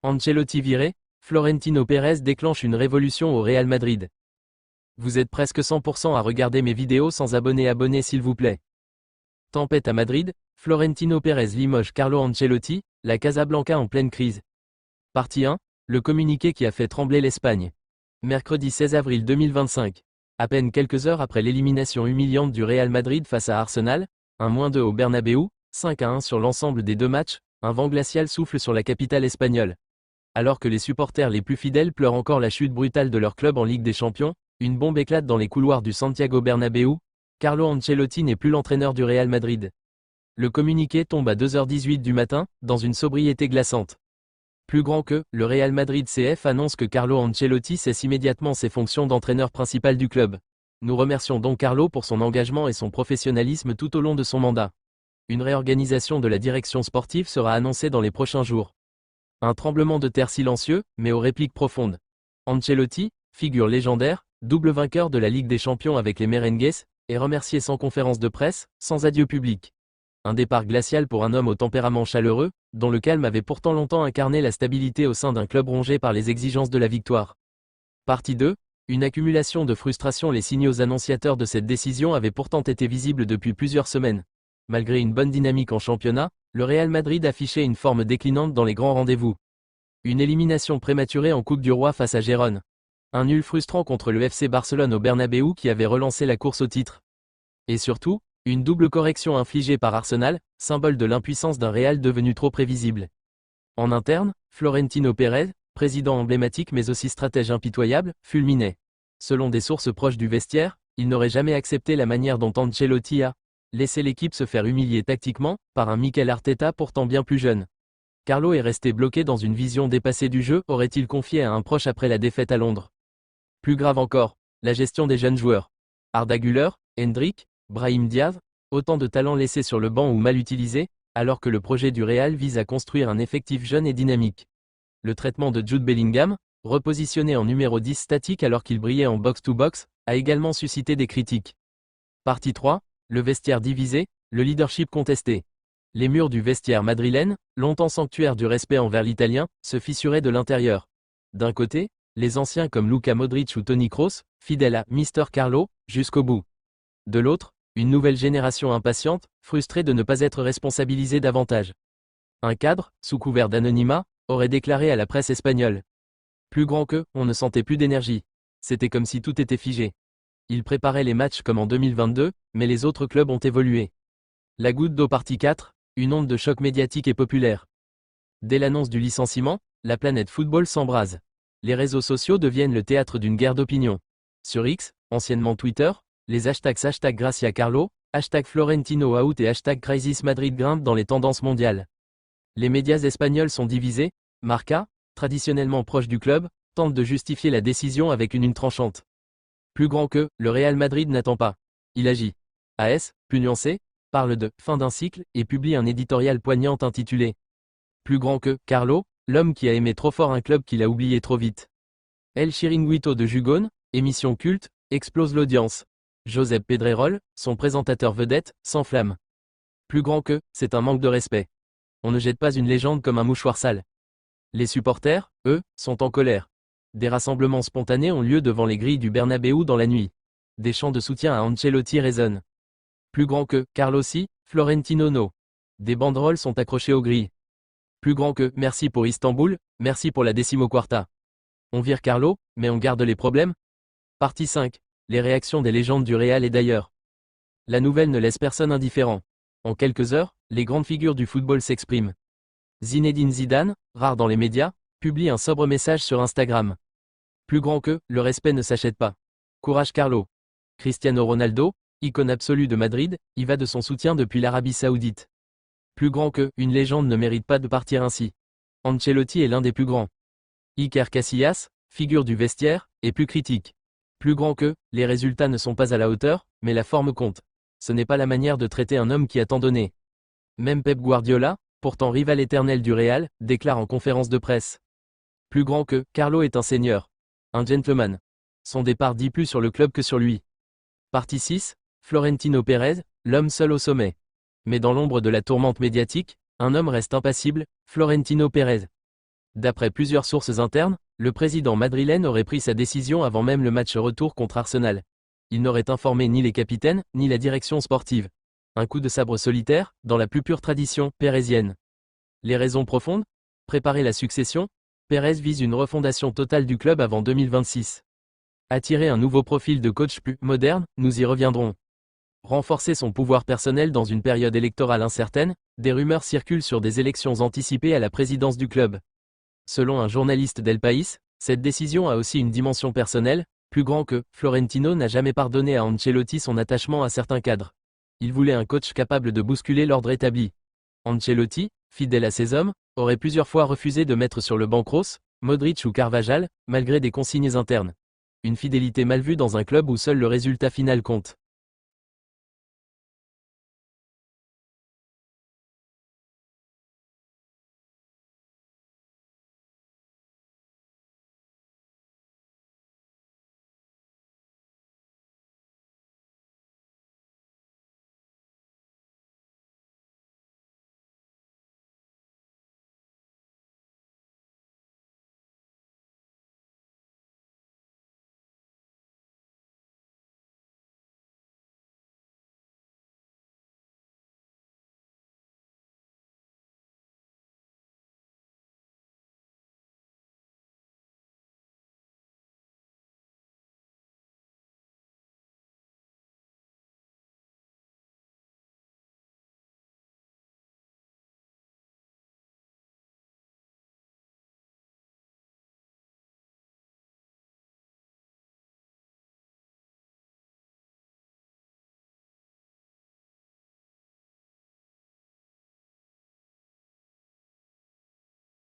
Ancelotti viré, Florentino Pérez déclenche une révolution au Real Madrid. Vous êtes presque 100% à regarder mes vidéos sans abonner s'il vous plaît. Tempête à Madrid, Florentino Pérez limoge Carlo Ancelotti, la Casablanca en pleine crise. Partie 1, le communiqué qui a fait trembler l'Espagne. Mercredi 16 avril 2025. À peine quelques heures après l'élimination humiliante du Real Madrid face à Arsenal, 1-2 au Bernabéu, 5-1 sur l'ensemble des deux matchs, un vent glacial souffle sur la capitale espagnole. Alors que les supporters les plus fidèles pleurent encore la chute brutale de leur club en Ligue des Champions, une bombe éclate dans les couloirs du Santiago Bernabéu. Carlo Ancelotti n'est plus l'entraîneur du Real Madrid. Le communiqué tombe à 2h18 du matin, dans une sobriété glaçante. Plus grand que, le Real Madrid CF annonce que Carlo Ancelotti cesse immédiatement ses fonctions d'entraîneur principal du club. Nous remercions donc Carlo pour son engagement et son professionnalisme tout au long de son mandat. Une réorganisation de la direction sportive sera annoncée dans les prochains jours. Un tremblement de terre silencieux, mais aux répliques profondes. Ancelotti, figure légendaire, double vainqueur de la Ligue des Champions avec les Merengues, est remercié sans conférence de presse, sans adieu public. Un départ glacial pour un homme au tempérament chaleureux, dont le calme avait pourtant longtemps incarné la stabilité au sein d'un club rongé par les exigences de la victoire. Partie 2, une accumulation de frustration. Les signaux annonciateurs de cette décision avaient pourtant été visibles depuis plusieurs semaines. Malgré une bonne dynamique en championnat, le Real Madrid affichait une forme déclinante dans les grands rendez-vous. Une élimination prématurée en Coupe du Roi face à Gérone. Un nul frustrant contre le FC Barcelone au Bernabéu qui avait relancé la course au titre. Et surtout, une double correction infligée par Arsenal, symbole de l'impuissance d'un Real devenu trop prévisible. En interne, Florentino Pérez, président emblématique mais aussi stratège impitoyable, fulminait. Selon des sources proches du vestiaire, il n'aurait jamais accepté la manière dont Ancelotti a laissé l'équipe se faire humilier tactiquement, par un Mikel Arteta pourtant bien plus jeune. Carlo est resté bloqué dans une vision dépassée du jeu, aurait-il confié à un proche après la défaite à Londres. Plus grave encore, la gestion des jeunes joueurs. Arda Güler, Endrick, Brahim Diaz, autant de talents laissés sur le banc ou mal utilisés, alors que le projet du Real vise à construire un effectif jeune et dynamique. Le traitement de Jude Bellingham, repositionné en numéro 10 statique alors qu'il brillait en box-to-box, a également suscité des critiques. Partie 3, le vestiaire divisé, le leadership contesté. Les murs du vestiaire madrilène, longtemps sanctuaire du respect envers l'Italien, se fissuraient de l'intérieur. D'un côté, les anciens comme Luka Modric ou Toni Kroos, fidèles à Mister Carlo, jusqu'au bout. De l'autre, une nouvelle génération impatiente, frustrée de ne pas être responsabilisée davantage. Un cadre, sous couvert d'anonymat, aurait déclaré à la presse espagnole. Plus grand que, on ne sentait plus d'énergie. C'était comme si tout était figé. Il préparait les matchs comme en 2022, mais les autres clubs ont évolué. La goutte d'eau partie 4, une onde de choc médiatique et populaire. Dès l'annonce du licenciement, la planète football s'embrase. Les réseaux sociaux deviennent le théâtre d'une guerre d'opinion. Sur X, anciennement Twitter, les hashtags #Gracia Carlo, #Florentino out et #Crisis Madrid grimpent dans les tendances mondiales. Les médias espagnols sont divisés. Marca, traditionnellement proche du club, tente de justifier la décision avec une tranchante. Plus grand que, le Real Madrid n'attend pas. Il agit. AS, plus nuancé, parle de « fin d'un cycle » et publie un éditorial poignant intitulé « Plus grand que, Carlo, l'homme qui a aimé trop fort un club qu'il a oublié trop vite ». El Chiringuito de Jugón, émission culte, explose l'audience. Josep Pedrerol, son présentateur vedette, s'enflamme. Plus grand que, c'est un manque de respect. On ne jette pas une légende comme un mouchoir sale. Les supporters, eux, sont en colère. Des rassemblements spontanés ont lieu devant les grilles du Bernabéu dans la nuit. Des chants de soutien à Ancelotti résonnent. Plus grand que, Carlossi, Florentino no. Des banderoles sont accrochées aux grilles. Plus grand que, merci pour Istanbul, merci pour la Decimoquarta. On vire Carlo, mais on garde les problèmes. Partie 5. Les réactions des légendes du Real et d'ailleurs. La nouvelle ne laisse personne indifférent. En quelques heures, les grandes figures du football s'expriment. Zinedine Zidane, rare dans les médias, publie un sobre message sur Instagram. Plus grand que, le respect ne s'achète pas. Courage Carlo. Cristiano Ronaldo, icône absolue de Madrid, y va de son soutien depuis l'Arabie Saoudite. Plus grand que, une légende ne mérite pas de partir ainsi. Ancelotti est l'un des plus grands. Iker Casillas, figure du vestiaire, est plus critique. Plus grand que, les résultats ne sont pas à la hauteur, mais la forme compte. Ce n'est pas la manière de traiter un homme qui a tant donné. Même Pep Guardiola, pourtant rival éternel du Real, déclare en conférence de presse. Plus grand que, Carlo est un seigneur. Un gentleman. Son départ dit plus sur le club que sur lui. Partie 6, Florentino Pérez, l'homme seul au sommet. Mais dans l'ombre de la tourmente médiatique, un homme reste impassible, Florentino Pérez. D'après plusieurs sources internes, le président madrilène aurait pris sa décision avant même le match retour contre Arsenal. Il n'aurait informé ni les capitaines, ni la direction sportive. Un coup de sabre solitaire, dans la plus pure tradition pérézienne. Les raisons profondes? Préparer la succession? Pérez vise une refondation totale du club avant 2026. Attirer un nouveau profil de coach plus moderne, nous y reviendrons. Renforcer son pouvoir personnel dans une période électorale incertaine, des rumeurs circulent sur des élections anticipées à la présidence du club. Selon un journaliste d'El País, cette décision a aussi une dimension personnelle, plus grand que Florentino n'a jamais pardonné à Ancelotti son attachement à certains cadres. Il voulait un coach capable de bousculer l'ordre établi. Ancelotti, fidèle à ses hommes, aurait plusieurs fois refusé de mettre sur le banc Kroos, Modric ou Carvajal, malgré des consignes internes. Une fidélité mal vue dans un club où seul le résultat final compte.